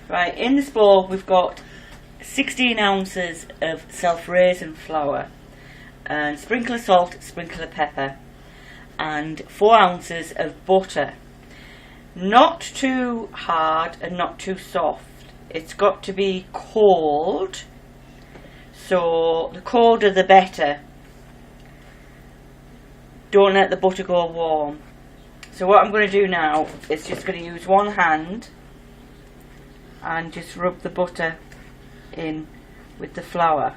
Right, in this bowl we've got 16 ounces of self-raising flour, and sprinkle of salt, sprinkle of pepper, and 4 ounces of butter. Not too hard and not too soft. It's got to be cold, so the colder the better. Don't let the butter go warm. So what I'm going to do now is just going to use one hand and just rub the butter in with the flour,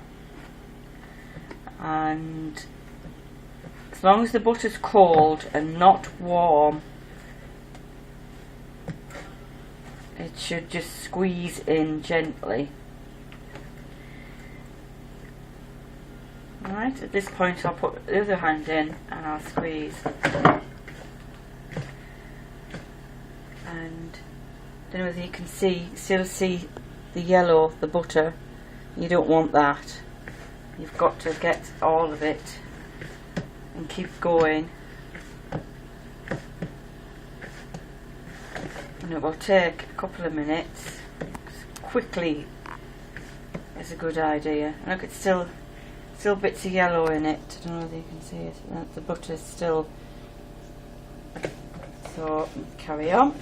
and as long as the butter's cold and not warm, it should just squeeze in gently. Alright, at this point I'll put the other hand in and I'll squeeze. And I don't know whether you can still see the yellow, the butter. You don't want that. You've got to get all of it and keep going. And it will take a couple of minutes. Quickly is a good idea. Look, it's still bits of yellow in it. I don't know whether you can see it. The butter's still. So carry on.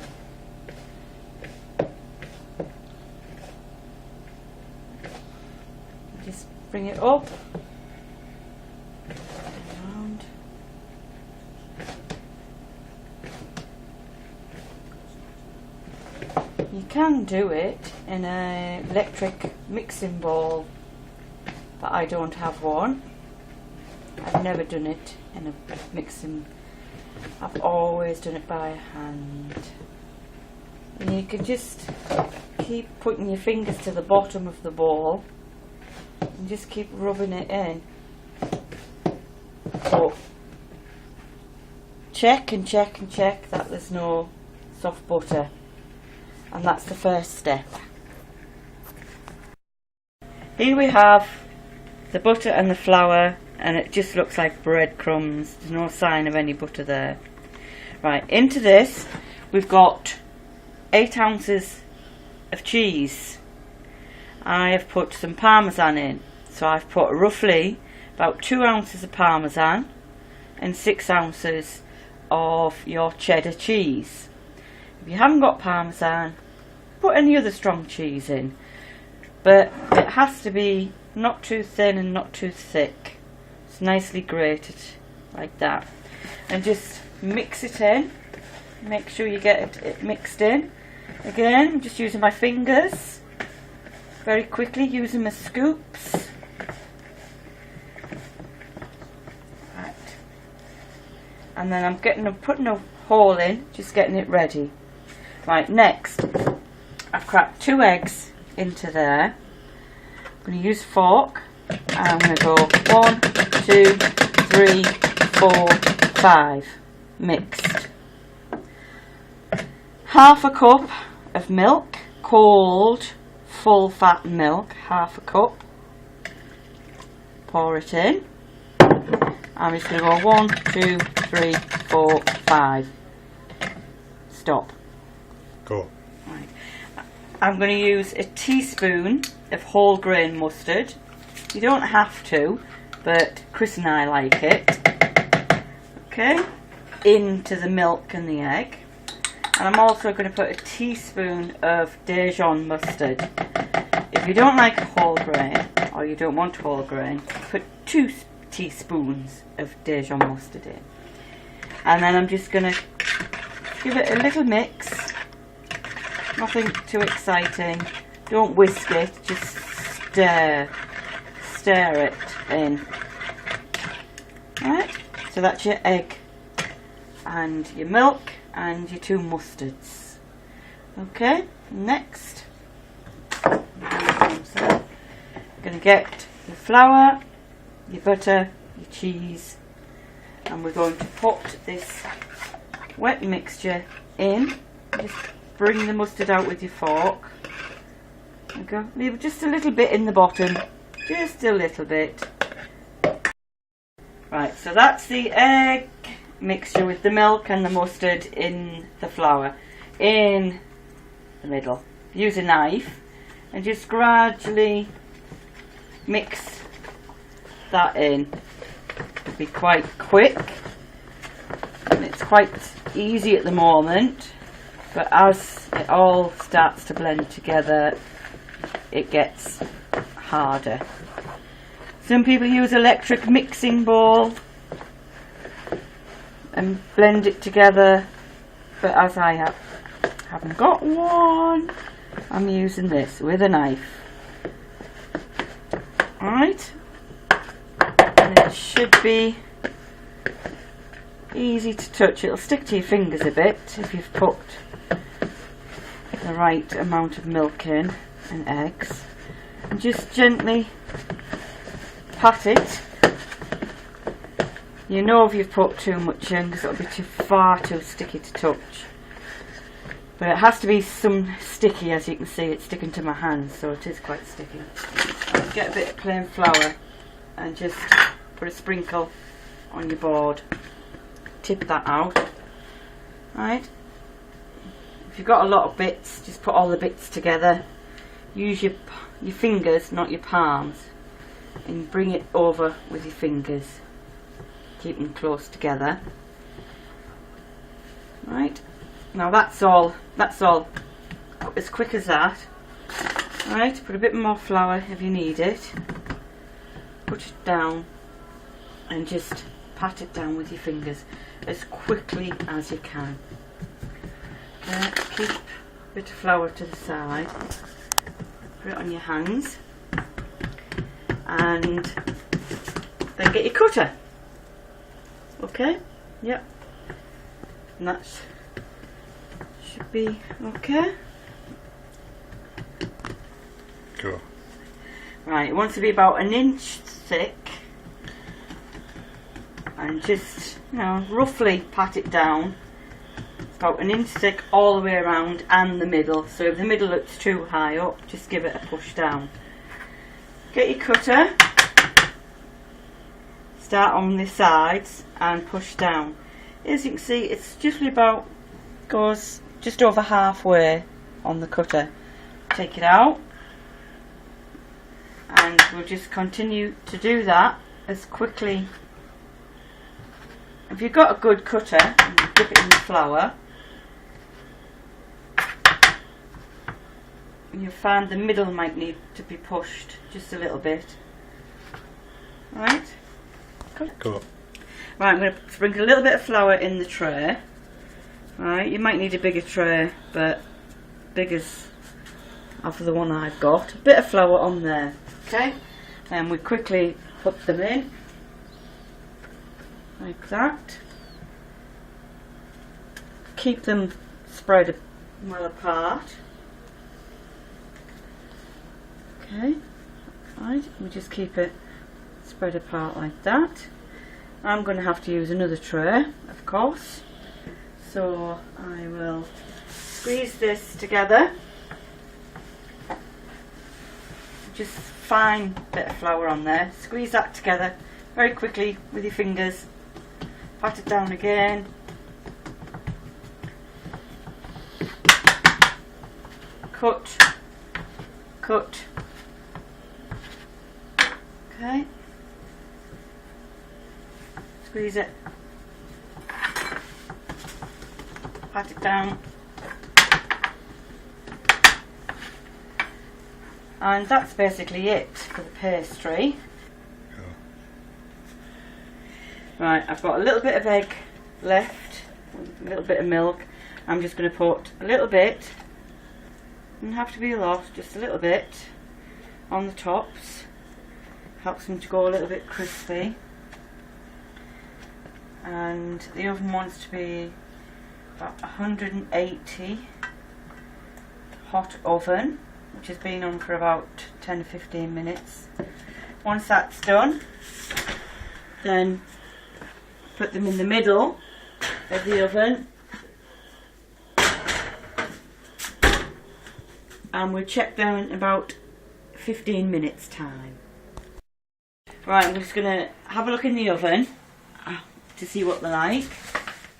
Just bring it up. Around. You can do it in an electric mixing bowl, but I don't have one. I've never done it in a mixing. I've always done it by hand. And you can just keep putting your fingers to the bottom of the bowl and just keep rubbing it in. But check and check and check that there's no soft butter, and that's the first step. Here we have the butter and the flour, and it just looks like breadcrumbs. There's no sign of any butter there. Right, into this we've got 8 ounces of cheese. I have put some parmesan in, so I've put roughly about 2 ounces of parmesan and 6 ounces of your cheddar cheese. If you haven't got parmesan, put any other strong cheese in, but it has to be not too thin and not too thick. It's nicely grated like that, and just mix it in. Make sure you get it mixed in. Again, I'm just using my fingers very quickly, using my scoops. Right. And then I'm putting a hole in, just getting it ready. Right, next I've cracked 2 eggs into there. I'm going to use a fork, and I'm going to go 1, 2, 3, 4, 5 mixed. Half a cup of milk, cold, full fat milk, half a cup. Pour it in. I'm just going to go 1, 2, 3, 4, 5. Stop. Cool. Right. I'm going to use a teaspoon of whole grain mustard. You don't have to, but Chris and I like it. Okay, into the milk and the egg. And I'm also going to put a teaspoon of Dijon mustard. If you don't like whole grain, or you don't want whole grain, put 2 teaspoons of Dijon mustard in. And then I'm just going to give it a little mix. Nothing too exciting. Don't whisk it, just stir it in. Alright, so that's your egg and your milk and your 2 mustards. Okay, next I'm going to get your flour, your butter, your cheese, and we're going to put this wet mixture in. Just bring the mustard out with your fork. Okay. Leave just a little bit in the bottom, just a little bit. Right, so that's the egg mixture with the milk and the mustard in the flour, in the middle. use a knife and just gradually mix that in. It'll be quite quick and it's quite easy at the moment, but as it all starts to blend together it gets harder. Some people use electric mixing bowl and blend it together, but as I haven't got one, I'm using this with a knife. Alright, and it should be easy to touch. It'll stick to your fingers a bit if you've put the right amount of milk in and eggs, and just gently pat it. You know if you've put too much in because it'll be far too sticky to touch. But it has to be some sticky, as you can see it's sticking to my hands, so it is quite sticky. Get a bit of plain flour and just put a sprinkle on your board. Tip that out. Right. If you've got a lot of bits, just put all the bits together. Use your fingers, not your palms, and bring it over with your fingers. Keep them close together. Right. Now that's all as quick as that. Right, put a bit more flour if you need it. Put it down and just pat it down with your fingers as quickly as you can. Keep a bit of flour to the side. Put it on your hands and then get your cutter. Okay, yep, and that should be okay. Cool. Right, it wants to be about an inch thick, and just, you know, roughly pat it down. It's about an inch thick all the way around and the middle, so if the middle looks too high up, just give it a push down. Get your cutter, start on the sides and push down. As you can see, it's just about, goes just over halfway on the cutter. Take it out and we'll just continue to do that as quickly. If you've got a good cutter, dip it in the flour, you'll find the middle might need to be pushed just a little bit. Right? Cool. Right, I'm going to sprinkle a little bit of flour in the tray. Right, you might need a bigger tray, but bigger's after the one I've got. A bit of flour on there, okay? And we quickly put them in, like that. Keep them spread well apart. Okay, right, we just keep it spread apart like that. I'm going to have to use another tray, of course, so I will squeeze this together. Just fine bit of flour on there. Squeeze that together very quickly with your fingers. Pat it down again. Cut, cut. Okay. Squeeze it. Pat it down. And that's basically it for the pastry. Cool. Right, I've got a little bit of egg left, a little bit of milk. I'm just going to put a little bit, doesn't have to be a lot, just a little bit on the tops. Helps them to go a little bit crispy. And the oven wants to be about 180 hot oven, which has been on for about 10 to 15 minutes. Once that's done, then put them in the middle of the oven and we'll check them in about 15 minutes time. Right, I'm just going to have a look in the oven to see what they're like,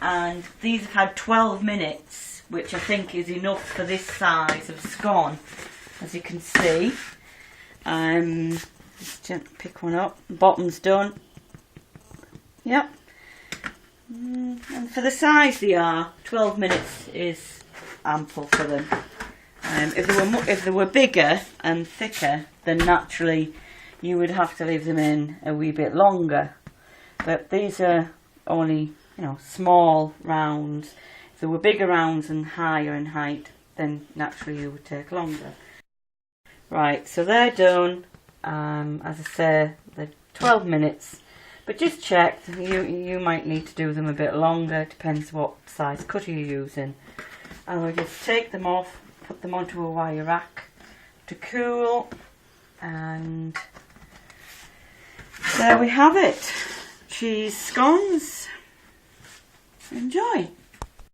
and these have had 12 minutes which I think is enough for this size of scone, as you can see. Just gently pick one up. Bottom's done. Yep. And for the size they are, 12 minutes is ample for them. If they were bigger and thicker, then naturally you would have to leave them in a wee bit longer. But these are only, you know, small rounds. If they were bigger rounds and higher in height, then naturally it would take longer. Right, so they're done. As I say, they're 12 minutes. But just check, you might need to do them a bit longer, depends what size cutter you're using. And we'll just take them off, put them onto a wire rack to cool, and there we have it. Cheese scones. Enjoy.